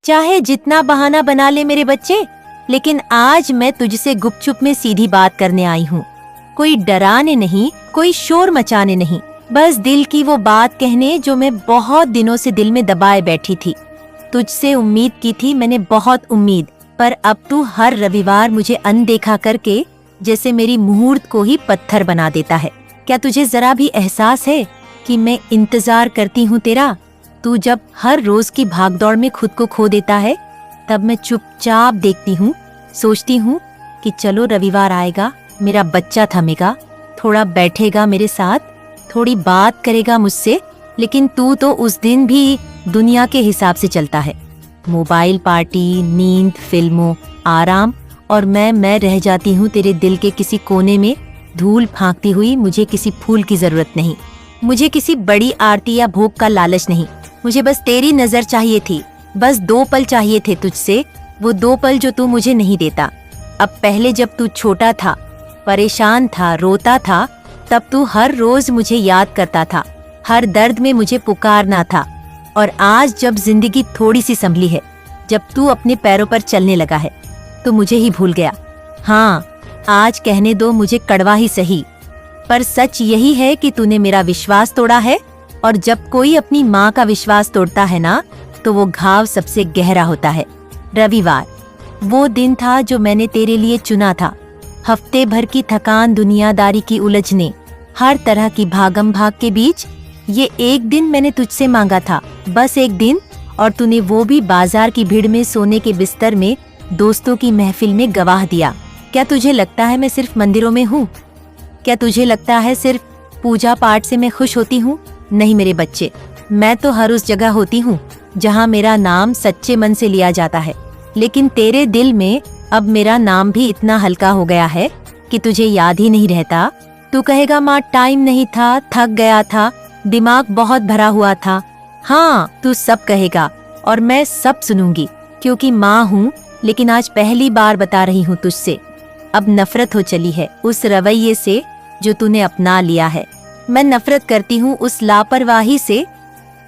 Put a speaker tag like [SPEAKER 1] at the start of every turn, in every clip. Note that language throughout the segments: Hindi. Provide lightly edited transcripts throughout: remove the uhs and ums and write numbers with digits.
[SPEAKER 1] चाहे जितना बहाना बना ले मेरे बच्चे, लेकिन आज मैं तुझसे गुपचुप में सीधी बात करने आई हूँ। कोई डराने नहीं, कोई शोर मचाने नहीं, बस दिल की वो बात कहने जो मैं बहुत दिनों से दिल में दबाए बैठी थी। तुझसे उम्मीद की थी मैंने, बहुत उम्मीद, पर अब तू हर रविवार मुझे अनदेखा करके जैसे मेरी मुहूर्त को ही पत्थर बना देता है। क्या तुझे जरा भी एहसास है कि मैं इंतजार करती हूँ तेरा? तू जब हर रोज की भागदौड़ में खुद को खो देता है, तब मैं चुपचाप देखती हूँ, सोचती हूँ कि चलो रविवार आएगा, मेरा बच्चा थमेगा, थोड़ा बैठेगा मेरे साथ, थोड़ी बात करेगा मुझसे। लेकिन तू तो उस दिन भी दुनिया के हिसाब से चलता है। मोबाइल पार्टी, नींद, फिल्मों, आराम, और मैं रह जाती हूँ तेरे दिल के किसी कोने में धूल फांकती हुई। मुझे किसी फूल की जरूरत नहीं, मुझे किसी बड़ी आरती या भोग का लालच नहीं, मुझे बस तेरी नजर चाहिए थी। बस 2 पल चाहिए थे तुझसे, वो 2 पल जो तू मुझे नहीं देता। अब पहले जब तू छोटा था, परेशान था, रोता था, तब तू हर रोज मुझे याद करता था, हर दर्द में मुझे पुकारना था। और आज जब जिंदगी थोड़ी सी संभली है, जब तू अपने पैरों पर चलने लगा है, तो मुझे ही भूल गया। हाँ, आज कहने दो मुझे कड़वा ही सही, पर सच यही है कि तूने मेरा विश्वास तोड़ा है। और जब कोई अपनी माँ का विश्वास तोड़ता है ना, तो वो घाव सबसे गहरा होता है। रविवार वो दिन था जो मैंने तेरे लिए चुना था। हफ्ते भर की थकान, दुनियादारी की उलझने, हर तरह की भागम भाग के बीच ये एक दिन मैंने तुझसे मांगा था, बस एक दिन। और तूने वो भी बाजार की भीड़ में, सोने के बिस्तर में, दोस्तों की महफिल में गवाह दिया। क्या तुझे लगता है मैं सिर्फ मंदिरों में हूँ? क्या तुझे लगता है सिर्फ पूजा पाठ से मैं खुश होती हूँ? नहीं मेरे बच्चे, मैं तो हर उस जगह होती हूँ जहाँ मेरा नाम सच्चे मन से लिया जाता है। लेकिन तेरे दिल में अब मेरा नाम भी इतना हल्का हो गया है कि तुझे याद ही नहीं रहता। तू कहेगा माँ टाइम नहीं था, थक गया था, दिमाग बहुत भरा हुआ था। हाँ, तू सब कहेगा और मैं सब सुनूंगी, क्योंकि माँ हूँ। लेकिन आज पहली बार बता रही हूँ तुझसे, अब नफरत हो चली है उस रवैये से जो तूने अपना लिया है। मैं नफरत करती हूँ उस लापरवाही से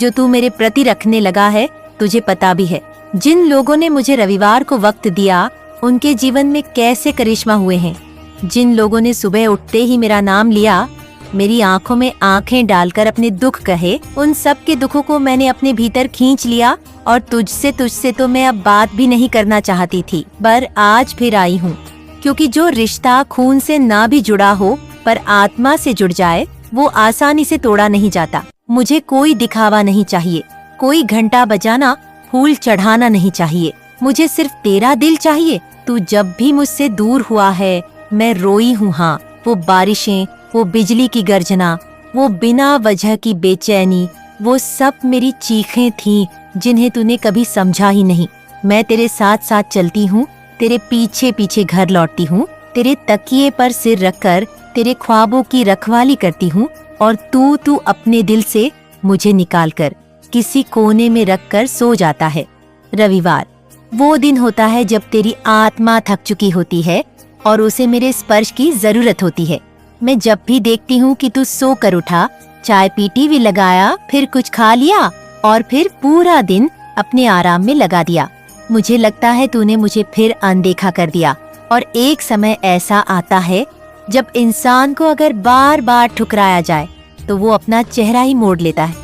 [SPEAKER 1] जो तू मेरे प्रति रखने लगा है। तुझे पता भी है जिन लोगों ने मुझे रविवार को वक्त दिया, उनके जीवन में कैसे करिश्मा हुए हैं। जिन लोगों ने सुबह उठते ही मेरा नाम लिया, मेरी आंखों में आंखें डालकर अपने दुख कहे, उन सब के दुखों को मैंने अपने भीतर खींच लिया। और तुझसे तो मैं अब बात भी नहीं करना चाहती थी, पर आज फिर आई हूँ, क्योंकि जो रिश्ता खून से ना भी जुड़ा हो पर आत्मा से जुड़ जाए, वो आसानी से तोड़ा नहीं जाता। मुझे कोई दिखावा नहीं चाहिए, कोई घंटा बजाना, फूल चढ़ाना नहीं चाहिए। मुझे सिर्फ तेरा दिल चाहिए। तू जब भी मुझसे दूर हुआ है, मैं रोई हूँ। हाँ, वो बारिशें, वो बिजली की गर्जना, वो बिना वजह की बेचैनी, वो सब मेरी चीखें थीं जिन्हें तूने कभी समझा ही नहीं। मैं तेरे साथ साथ चलती हूँ, तेरे पीछे पीछे घर लौटती हूँ, तेरे तकिए पर सिर रखकर तेरे ख्वाबों की रखवाली करती हूँ। और तू अपने दिल से मुझे निकालकर किसी कोने में रखकर सो जाता है। रविवार वो दिन होता है जब तेरी आत्मा थक चुकी होती है और उसे मेरे स्पर्श की जरूरत होती है। मैं जब भी देखती हूँ कि तू सो कर उठा, चाय पी, टीवी लगाया, फिर कुछ खा लिया और फिर पूरा दिन अपने आराम में लगा दिया, मुझे लगता है तूने मुझे फिर अनदेखा कर दिया। और एक समय ऐसा आता है जब इंसान को अगर बार बार ठुकराया जाए तो वो अपना चेहरा ही मोड़ लेता है।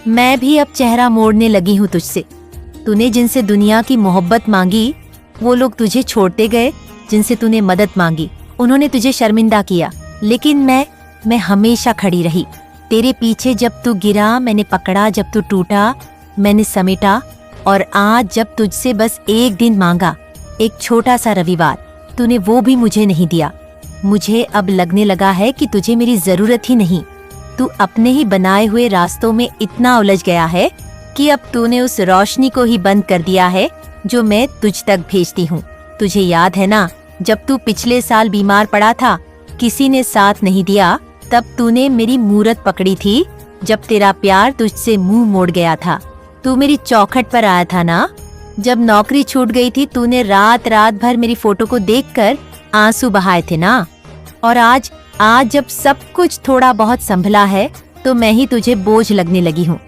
[SPEAKER 1] मैं भी अब चेहरा मोड़ने लगी हूँ तुझसे। तूने जिनसे दुनिया की मोहब्बत मांगी, वो लोग तुझे छोड़ते गए। जिनसे तूने मदद मांगी, उन्होंने तुझे शर्मिंदा किया। लेकिन मैं हमेशा खड़ी रही तेरे पीछे। जब तू गिरा मैंने पकड़ा, जब तू टूटा मैंने समेटा। और आज जब तुझसे बस एक दिन मांगा, एक छोटा सा रविवार, तूने वो भी मुझे नहीं दिया। मुझे अब लगने लगा है कि तुझे मेरी जरूरत ही नहीं। तू अपने ही बनाए हुए रास्तों में इतना उलझ गया है कि अब तूने उस रोशनी को ही बंद कर दिया है जो मैं तुझ तक भेजती हूँ। तुझे याद है ना, जब तू पिछले साल बीमार पड़ा था, किसी ने साथ नहीं दिया, तब तूने मेरी मूरत पकड़ी थी। जब तेरा प्यार तुझसे मुंह मोड़ गया था, तू मेरी चौखट पर आया था ना। जब नौकरी छूट गई थी, तूने रात रात भर मेरी फोटो को देखकर आंसू बहाए थे ना। और आज जब सब कुछ थोड़ा बहुत संभला है, तो मैं ही तुझे बोझ लगने लगी हूँ।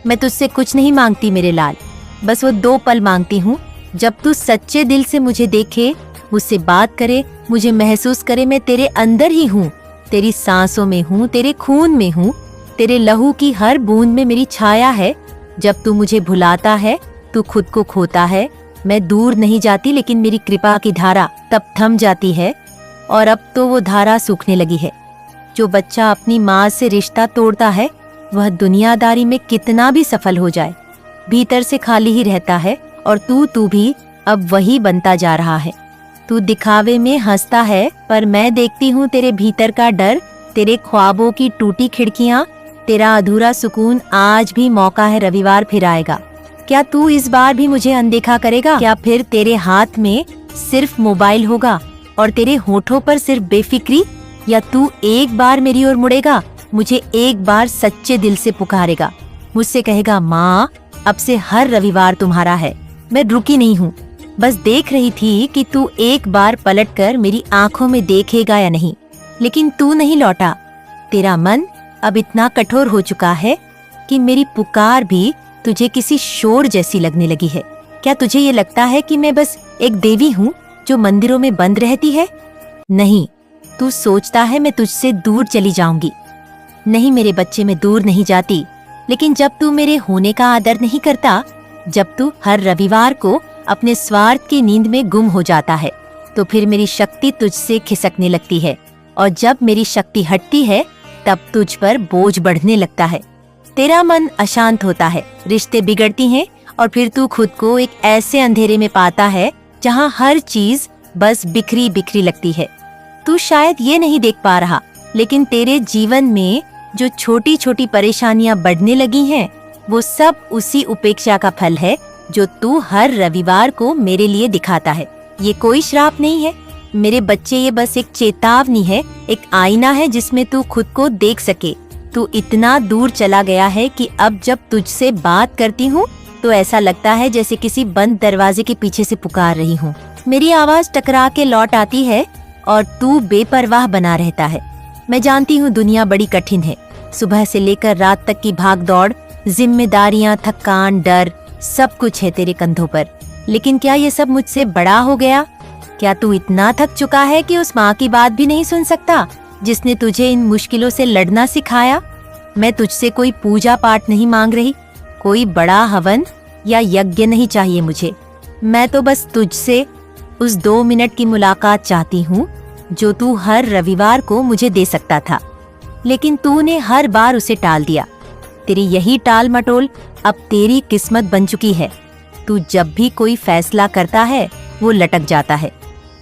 [SPEAKER 1] मैं तुझसे कुछ नहीं मांगती मेरे लाल, बस वो 2 पल मांगती हूँ जब तू सच्चे दिल से मुझे देखे, मुझसे बात करे, मुझे महसूस करे मैं तेरे अंदर ही हूँ, तेरी सांसों में हूँ, तेरे खून में हूँ, तेरे लहू की हर बूंद में मेरी छाया है। जब तू मुझे भुलाता है, तू खुद को खोता है। मैं दूर नहीं जाती, लेकिन मेरी कृपा की धारा तब थम जाती है, और अब तो वो धारा सूखने लगी है। जो बच्चा अपनी माँ से रिश्ता तोड़ता है, वह दुनियादारी में कितना भी सफल हो जाए, भीतर से खाली ही रहता है। और तू भी अब वही बनता जा रहा है। तू दिखावे में हंसता है, पर मैं देखती हूँ तेरे भीतर का डर, तेरे ख्वाबों की टूटी खिड़कियाँ, तेरा अधूरा सुकून। आज भी मौका है, रविवार फिर आएगा। क्या तू इस बार भी मुझे अनदेखा करेगा? क्या फिर तेरे हाथ में सिर्फ मोबाइल होगा और तेरे होठों पर सिर्फ बेफिक्री? या तू एक बार मेरी ओर मुड़ेगा, मुझे एक बार सच्चे दिल से पुकारेगा, मुझसे कहेगा, माँ अब से हर रविवार तुम्हारा है। मैं रुकी नहीं हूँ, बस देख रही थी कि तू एक बार पलटकर मेरी आंखों में देखेगा या नहीं। लेकिन तू नहीं लौटा। तेरा मन अब इतना कठोर हो चुका है कि मेरी पुकार भी तुझे किसी शोर जैसी लगने लगी है। क्या तुझे ये लगता है कि मैं बस एक देवी हूँ जो मंदिरों में बंद रहती है? नहीं, तू सोचता है मैं तुझसे दूर चली जाऊंगी। नहीं मेरे बच्चे, मैं दूर नहीं जाती। लेकिन जब तू मेरे होने का आदर नहीं करता, जब तू हर रविवार को अपने स्वार्थ की नींद में गुम हो जाता है, तो फिर मेरी शक्ति तुझसे खिसकने लगती है। और जब मेरी शक्ति हटती है, तब तुझ पर बोझ बढ़ने लगता है। तेरा मन अशांत होता है, रिश्ते बिगड़ती हैं, और फिर तू खुद को एक ऐसे अंधेरे में पाता है जहाँ हर चीज बस बिखरी बिखरी लगती है। तू शायद ये नहीं देख पा रहा, लेकिन तेरे जीवन में जो छोटी छोटी परेशानियां बढ़ने लगी हैं, वो सब उसी उपेक्षा का फल है जो तू हर रविवार को मेरे लिए दिखाता है। ये कोई श्राप नहीं है मेरे बच्चे, ये बस एक चेतावनी है, एक आईना है जिसमें तू खुद को देख सके। तू इतना दूर चला गया है कि अब जब तुझसे बात करती हूँ तो ऐसा लगता है जैसे किसी बंद दरवाजे के पीछे से पुकार रही हूँ। मेरी आवाज टकरा के लौट आती है और तू बेपरवाह बना रहता है। मैं जानती हूँ दुनिया बड़ी कठिन है, सुबह से लेकर रात तक की भाग दौड़, जिम्मेदारियाँ, थकान, डर, सब कुछ है तेरे कंधों पर। लेकिन क्या ये सब मुझसे बड़ा हो गया? क्या तू इतना थक चुका है कि उस माँ की बात भी नहीं सुन सकता जिसने तुझे इन मुश्किलों से लड़ना सिखाया? मैं तुझसे कोई पूजा पाठ नहीं मांग रही, कोई बड़ा हवन या यज्ञ नहीं चाहिए मुझे। मैं तो बस तुझसे उस 2 मिनट की मुलाकात चाहती हूँ जो तू हर रविवार को मुझे दे सकता था, लेकिन तूने हर बार उसे टाल दिया। तेरी यही टाल मटोल अब तेरी किस्मत बन चुकी है। तू जब भी कोई फैसला करता है वो लटक जाता है,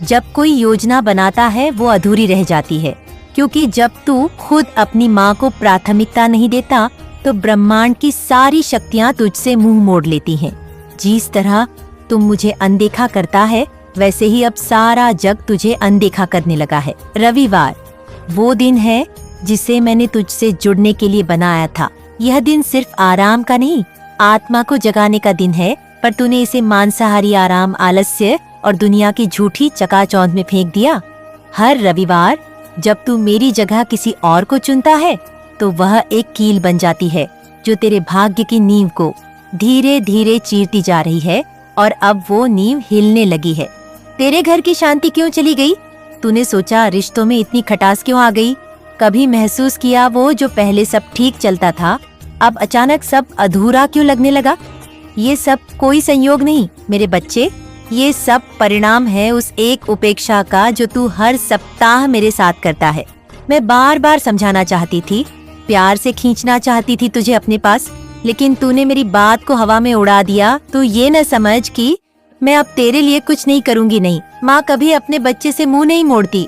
[SPEAKER 1] जब कोई योजना बनाता है वो अधूरी रह जाती है, क्योंकि जब तू खुद अपनी माँ को प्राथमिकता नहीं देता तो ब्रह्मांड की सारी शक्तियाँ तुझसे मुंह मोड़ लेती हैं। जिस तरह तुम मुझे अनदेखा करता है, वैसे ही अब सारा जग तुझे अनदेखा करने लगा है। रविवार वो दिन है जिसे मैंने तुझसे जुड़ने के लिए बनाया था। यह दिन सिर्फ आराम का नहीं, आत्मा को जगाने का दिन है, पर तूने इसे मांसाहारी आराम, आलस्य और दुनिया की झूठी चकाचौंध में फेंक दिया। हर रविवार जब तू मेरी जगह किसी और को चुनता है तो वह एक कील बन जाती है जो तेरे भाग्य की नींव को धीरे धीरे चीरती जा रही है, और अब वो नींव हिलने लगी है। तेरे घर की शांति क्यों चली गई? तूने सोचा रिश्तों में इतनी खटास क्यों आ गई? कभी महसूस किया वो जो पहले सब ठीक चलता था, अब अचानक सब अधूरा क्यों लगने लगा? ये सब कोई संयोग नहीं मेरे बच्चे, ये सब परिणाम है उस एक उपेक्षा का जो तू हर सप्ताह मेरे साथ करता है। मैं बार बार समझाना चाहती थी, प्यार से खींचना चाहती थी तुझे अपने पास, लेकिन तूने मेरी बात को हवा में उड़ा दिया। तू ये न समझ कि मैं अब तेरे लिए कुछ नहीं करूंगी। नहीं, माँ कभी अपने बच्चे से मुंह नहीं मोड़ती,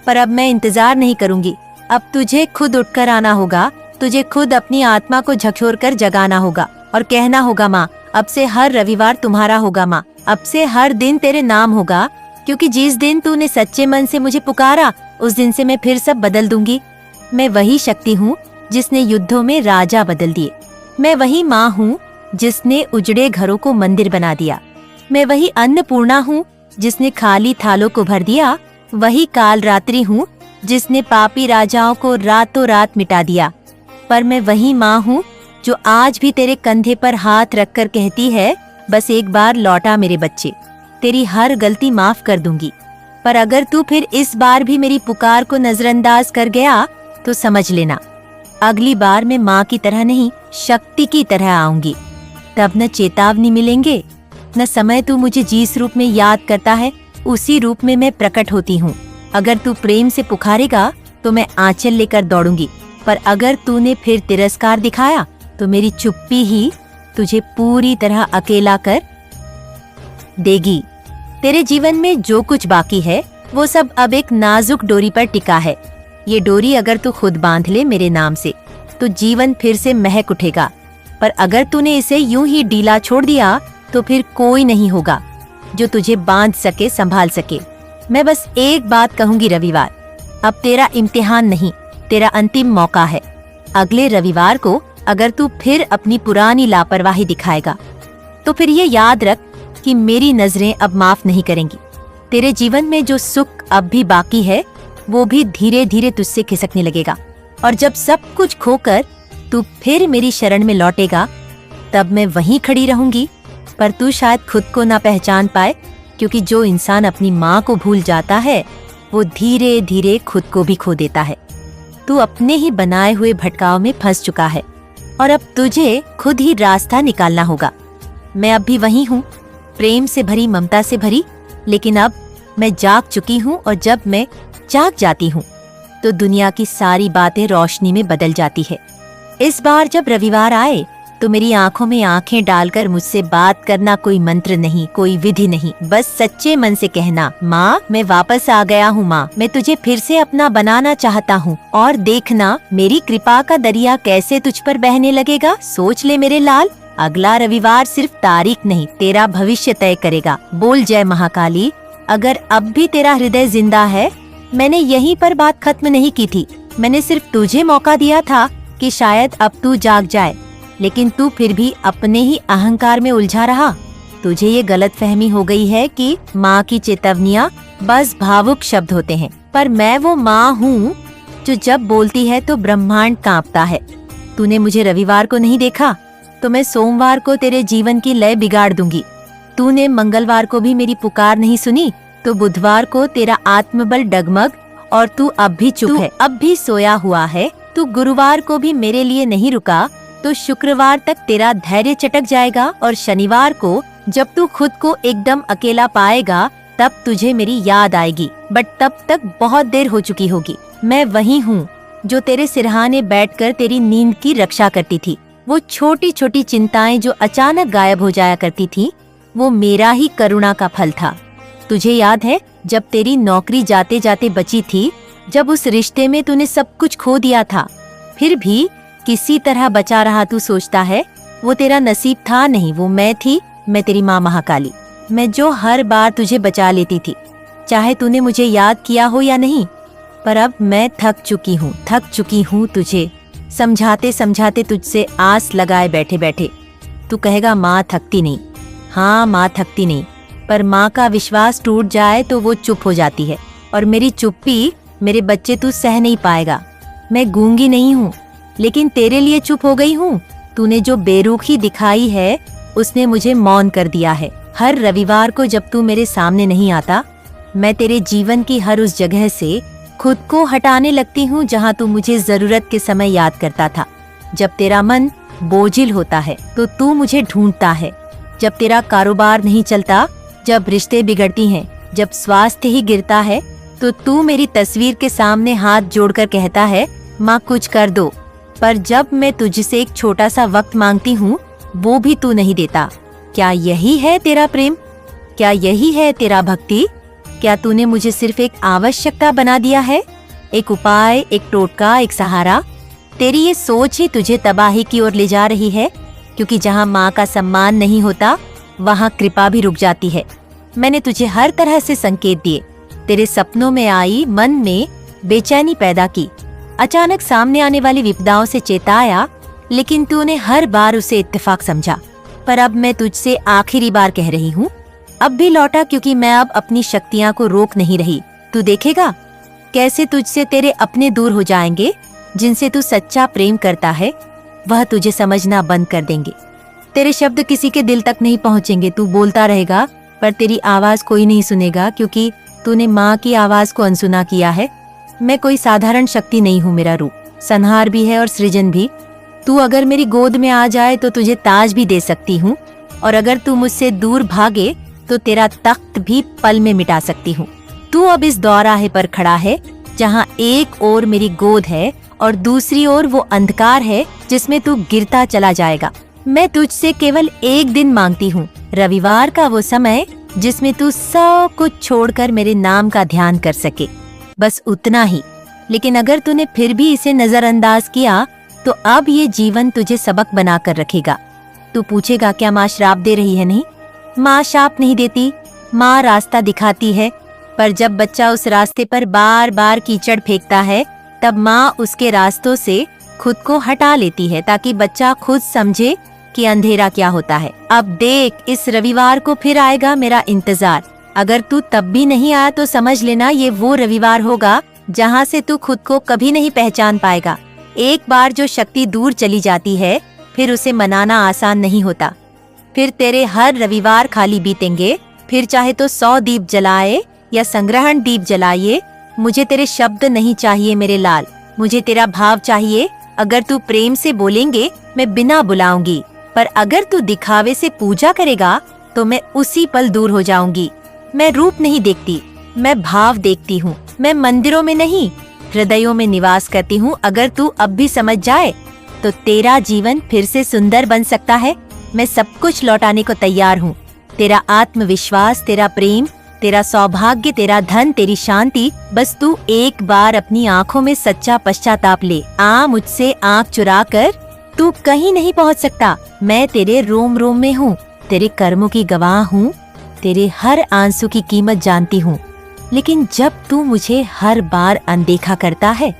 [SPEAKER 1] पर अब मैं इंतजार नहीं करूंगी। अब तुझे खुद उठकर आना होगा, तुझे खुद अपनी आत्मा को झकझोर कर जगाना होगा और कहना होगा, माँ अब से हर रविवार तुम्हारा होगा, माँ अब से हर दिन तेरे नाम होगा, क्योंकि जिस दिन तूने सच्चे मन से मुझे पुकारा उस दिन से मैं फिर सब बदल दूंगी। मैं वही शक्ति हूँ जिसने युद्धों में राजा बदल दिए। मैं वही माँ हूँ जिसने उजड़े घरों को मंदिर बना दिया। मैं वही अन्नपूर्णा हूँ जिसने खाली थालों को भर दिया। वही काल रात्रि हूँ जिसने पापी राजाओं को रातों रात मिटा दिया। पर मैं वही माँ हूँ जो आज भी तेरे कंधे पर हाथ रखकर कहती है, बस एक बार लौटा मेरे बच्चे, तेरी हर गलती माफ कर दूंगी। पर अगर तू फिर इस बार भी मेरी पुकार को नजरअंदाज कर गया तो समझ लेना, अगली बार मैं माँ की तरह नहीं, शक्ति की तरह आऊंगी। तब न चेतावनी मिलेंगे, न समय तू मुझे जिस रूप में याद करता है उसी रूप में मैं प्रकट होती हूँ। अगर तू प्रेम से पुकारेगा तो मैं आंचल लेकर दौड़ूंगी, पर अगर तूने फिर तिरस्कार दिखाया तो मेरी चुप्पी ही तुझे पूरी तरह अकेला कर देगी। तेरे जीवन में जो कुछ बाकी है वो सब अब एक नाजुक डोरी पर टिका है। ये डोरी अगर तू खुद बांध ले मेरे नाम से तो जीवन फिर से महक उठेगा, पर अगर तूने इसे यूं ही ढीला छोड़ दिया तो फिर कोई नहीं होगा जो तुझे बांध सके, संभाल सके। मैं बस एक बात कहूंगी रविवार, अब तेरा इम्तिहान नहीं, तेरा अंतिम मौका है। अगले रविवार को अगर तू फिर अपनी पुरानी लापरवाही दिखाएगा तो फिर ये याद रख कि मेरी नजरें अब माफ नहीं करेंगी। तेरे जीवन में जो सुख अब भी बाकी है वो भी धीरे धीरे तुझसे खिसकने लगेगा, और जब सब कुछ खोकर तू फिर मेरी शरण में लौटेगा तब मैं वहीं खड़ी रहूंगी, पर तू शायद खुद को ना पहचान पाए, क्योंकि जो इंसान अपनी माँ को भूल जाता है वो धीरे धीरे खुद को भी खो देता है। तू अपने ही बनाए हुए भटकाव में फंस चुका है और अब तुझे खुद ही रास्ता निकालना होगा। मैं अब भी वही हूँ, प्रेम से भरी, ममता से भरी, लेकिन अब मैं जाग चुकी हूँ, और जब मैं जाग जाती हूँ तो दुनिया की सारी बातें रोशनी में बदल जाती है। इस बार जब रविवार आए तो मेरी आंखों में आंखें डालकर मुझसे बात करना, कोई मंत्र नहीं, कोई विधि नहीं, बस सच्चे मन से कहना, माँ मैं वापस आ गया हूँ, माँ मैं तुझे फिर से अपना बनाना चाहता हूँ, और देखना मेरी कृपा का दरिया कैसे तुझ पर बहने लगेगा। सोच ले मेरे लाल, अगला रविवार सिर्फ तारीख नहीं, तेरा भविष्य तय करेगा। बोल जय महाकाली। अगर अब भी तेरा हृदय जिंदा है, मैंने यहीं पर बात खत्म नहीं की थी। मैंने सिर्फ तुझे मौका दिया था कि शायद अब तू जाग जाए, लेकिन तू फिर भी अपने ही अहंकार में उलझा रहा। तुझे ये गलतफहमी हो गई है कि माँ की चेतावनियाँ बस भावुक शब्द होते हैं, पर मैं वो माँ हूँ जो जब बोलती है तो ब्रह्मांड कांपता है। तूने मुझे रविवार को नहीं देखा तो मैं सोमवार को तेरे जीवन की लय बिगाड़ दूंगी। तूने मंगलवार को भी मेरी पुकार नहीं सुनी तो बुधवार को तेरा आत्मबल डगमग, और तू अब भी चुप है, अब भी सोया हुआ है। तू गुरुवार को भी मेरे लिए नहीं रुका तो शुक्रवार तक तेरा धैर्य चटक जाएगा, और शनिवार को जब तू खुद को एकदम अकेला पाएगा तब तुझे मेरी याद आएगी, बट तब तक बहुत देर हो चुकी होगी। मैं वही हूँ जो तेरे सिरहाने बैठकर तेरी नींद की रक्षा करती थी। वो छोटी छोटी चिंताएं जो अचानक गायब हो जाया करती थी, वो मेरा ही करुणा का फल था। तुझे याद है जब तेरी नौकरी जाते जाते बची थी, जब उस रिश्ते में तूने सब कुछ खो दिया था, फिर भी किसी तरह बचा रहा। तू सोचता है वो तेरा नसीब था, नहीं, वो मैं थी, मैं तेरी माँ महाकाली, मैं जो हर बार तुझे बचा लेती थी, चाहे तूने मुझे याद किया हो या नहीं। पर अब मैं थक चुकी हूँ तुझे समझाते समझाते, तुझसे आस लगाए बैठे बैठे। तू कहेगा माँ थकती नहीं, हाँ माँ थकती नहीं, पर माँ का विश्वास टूट जाए तो वो चुप हो जाती है, और मेरी चुप्पी मेरे बच्चे तू सह नहीं पाएगा। मैं गूंगी नहीं हूँ, लेकिन तेरे लिए चुप हो गई हूँ। तूने जो बेरुखी दिखाई है उसने मुझे मौन कर दिया है। हर रविवार को जब तू मेरे सामने नहीं आता, मैं तेरे जीवन की हर उस जगह से खुद को हटाने लगती हूँ जहाँ तू मुझे जरूरत के समय याद करता था। जब तेरा मन बोझिल होता है तो तू मुझे ढूंढता है, जब तेरा कारोबार नहीं चलता, जब रिश्ते बिगड़ती हैं, जब स्वास्थ्य ही गिरता है, तो तू मेरी तस्वीर के सामने हाथ जोड़कर कहता है माँ कुछ कर दो। पर जब मैं तुझसे एक छोटा सा वक्त मांगती हूँ वो भी तू नहीं देता। क्या यही है तेरा प्रेम? क्या यही है तेरा भक्ति? क्या तूने मुझे सिर्फ एक आवश्यकता बना दिया है, एक उपाय, एक टोटका, एक सहारा? तेरी ये सोच ही तुझे तबाही की ओर ले जा रही है, क्योंकि जहाँ माँ का सम्मान नहीं होता वहाँ कृपा भी रुक जाती है। मैंने तुझे हर तरह से संकेत दिए, तेरे सपनों में आई, मन में बेचैनी पैदा की, अचानक सामने आने वाली विपदाओं से चेताया, लेकिन तूने हर बार उसे इत्तेफाक समझा। पर अब मैं तुझसे आखिरी बार कह रही हूँ, अब भी लौटा, क्योंकि मैं अब अपनी शक्तियाँ को रोक नहीं रही। तू देखेगा कैसे तुझसे तेरे अपने दूर हो जाएंगे, जिनसे तू सच्चा प्रेम करता है वह तुझे समझना बंद कर देंगे। तेरे शब्द किसी के दिल तक नहीं पहुंचेंगे। तू बोलता रहेगा पर तेरी आवाज कोई नहीं सुनेगा, क्योंकि तूने माँ की आवाज को अनसुना किया है। मैं कोई साधारण शक्ति नहीं हूँ, मेरा रूप संहार भी है और सृजन भी। तू अगर मेरी गोद में आ जाए तो तुझे ताज भी दे सकती हूँ, और अगर तू मुझसे दूर भागे तो तेरा तख्त भी पल में मिटा सकती हूँ। तू अब इस दौराहे पर खड़ा है जहाँ एक ओर मेरी गोद है और दूसरी ओर वो अंधकार है जिसमें तू गिरता चला जाएगा। मैं तुझसे केवल एक दिन मांगती हूँ, रविवार का वो समय जिसमें तू सब कुछ छोड़कर मेरे नाम का ध्यान कर सके, बस उतना ही। लेकिन अगर तूने फिर भी इसे नजरअंदाज किया तो अब ये जीवन तुझे सबक बना कर रखेगा। तू पूछेगा क्या माँ श्राप दे रही है? नहीं, माँ शाप नहीं देती, माँ रास्ता दिखाती है। पर जब बच्चा उस रास्ते पर बार बार कीचड़ फेंकता है तब माँ उसके रास्तों से खुद को हटा लेती है, ताकि बच्चा खुद समझे कि अंधेरा क्या होता है। अब देख, इस रविवार को फिर आएगा मेरा इंतजार। अगर तू तब भी नहीं आया तो समझ लेना ये वो रविवार होगा जहाँ से तू खुद को कभी नहीं पहचान पाएगा। एक बार जो शक्ति दूर चली जाती है फिर उसे मनाना आसान नहीं होता। फिर तेरे हर रविवार खाली बीतेंगे, फिर चाहे तो 100 दीप जलाए या संग्रहण दीप जलाइए। मुझे तेरे शब्द नहीं चाहिए मेरे लाल, मुझे तेरा भाव चाहिए। अगर तू प्रेम से बोलेंगे मैं बिना बुलाऊंगी, पर अगर तू दिखावे से पूजा करेगा तो मैं उसी पल दूर हो जाऊंगी। मैं रूप नहीं देखती, मैं भाव देखती हूँ। मैं मंदिरों में नहीं, हृदयों में निवास करती हूँ। अगर तू अब भी समझ जाए तो तेरा जीवन फिर से सुंदर बन सकता है। मैं सब कुछ लौटाने को तैयार हूँ, तेरा आत्मविश्वास, तेरा प्रेम, तेरा सौभाग्य, तेरा धन, तेरी शांति। बस तू एक बार अपनी आँखों में सच्चा पश्चाताप ले। आ मुझसे आँख चुरा कर तू कहीं नहीं पहुँच सकता। मैं तेरे रोम रोम में हूँ, तेरे कर्मों की गवाह हूँ, तेरे हर आंसू की कीमत जानती हूँ। लेकिन जब तू मुझे हर बार अनदेखा करता है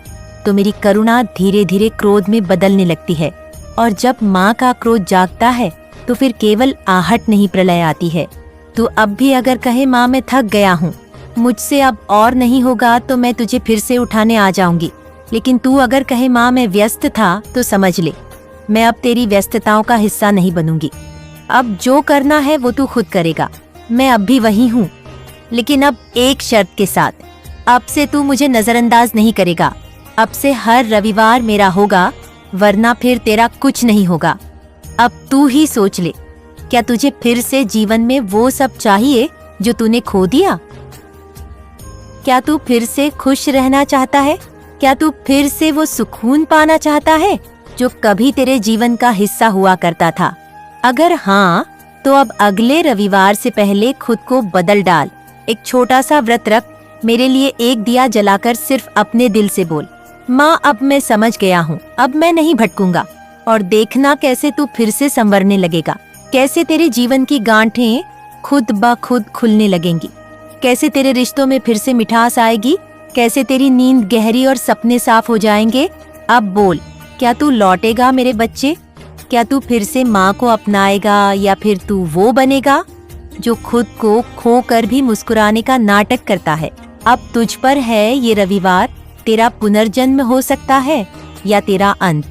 [SPEAKER 1] तो मेरी करुणा धीरे धीरे क्रोध में बदलने लगती है, और जब माँ का क्रोध जागता है तो फिर केवल आहट नहीं प्रलय आती है। तू अब भी अगर कहे माँ मैं थक गया हूँ, मुझसे अब और नहीं होगा, तो मैं तुझे फिर से उठाने आ जाऊंगी। लेकिन तू अगर कहे माँ मैं व्यस्त था, तो समझ ले मैं अब तेरी व्यस्तताओं का हिस्सा नहीं बनूंगी। अब जो करना है वो तू खुद करेगा। मैं अब भी वही हूँ, लेकिन अब एक शर्त के साथ। अब से तू मुझे नजरअंदाज नहीं करेगा। अब से हर रविवार मेरा होगा, वरना फिर तेरा कुछ नहीं होगा। अब तू ही सोच ले, क्या तुझे फिर से जीवन में वो सब चाहिए जो तूने खो दिया? क्या तू फिर से खुश रहना चाहता है? क्या तू फिर से वो सुकून पाना चाहता है जो कभी तेरे जीवन का हिस्सा हुआ करता था? अगर हाँ, तो अब अगले रविवार से पहले खुद को बदल डाल। एक छोटा सा व्रत रख, मेरे लिए एक दिया जलाकर सिर्फ अपने दिल से बोल, माँ अब मैं समझ गया हूँ, अब मैं नहीं भटकूंगा। और देखना कैसे तू फिर से संवरने लगेगा, कैसे तेरे जीवन की गांठें खुद ब खुद खुलने लगेंगी, कैसे तेरे रिश्तों में फिर से मिठास आएगी, कैसे तेरी नींद गहरी और सपने साफ हो जाएंगे। अब बोल, क्या तू लौटेगा मेरे बच्चे? क्या तू फिर से माँ को अपनाएगा, या फिर तू वो बनेगा जो खुद को खोकर भी मुस्कुराने का नाटक करता है? अब तुझ पर है ये रविवार, तेरा पुनर्जन्म हो सकता है या तेरा अंत।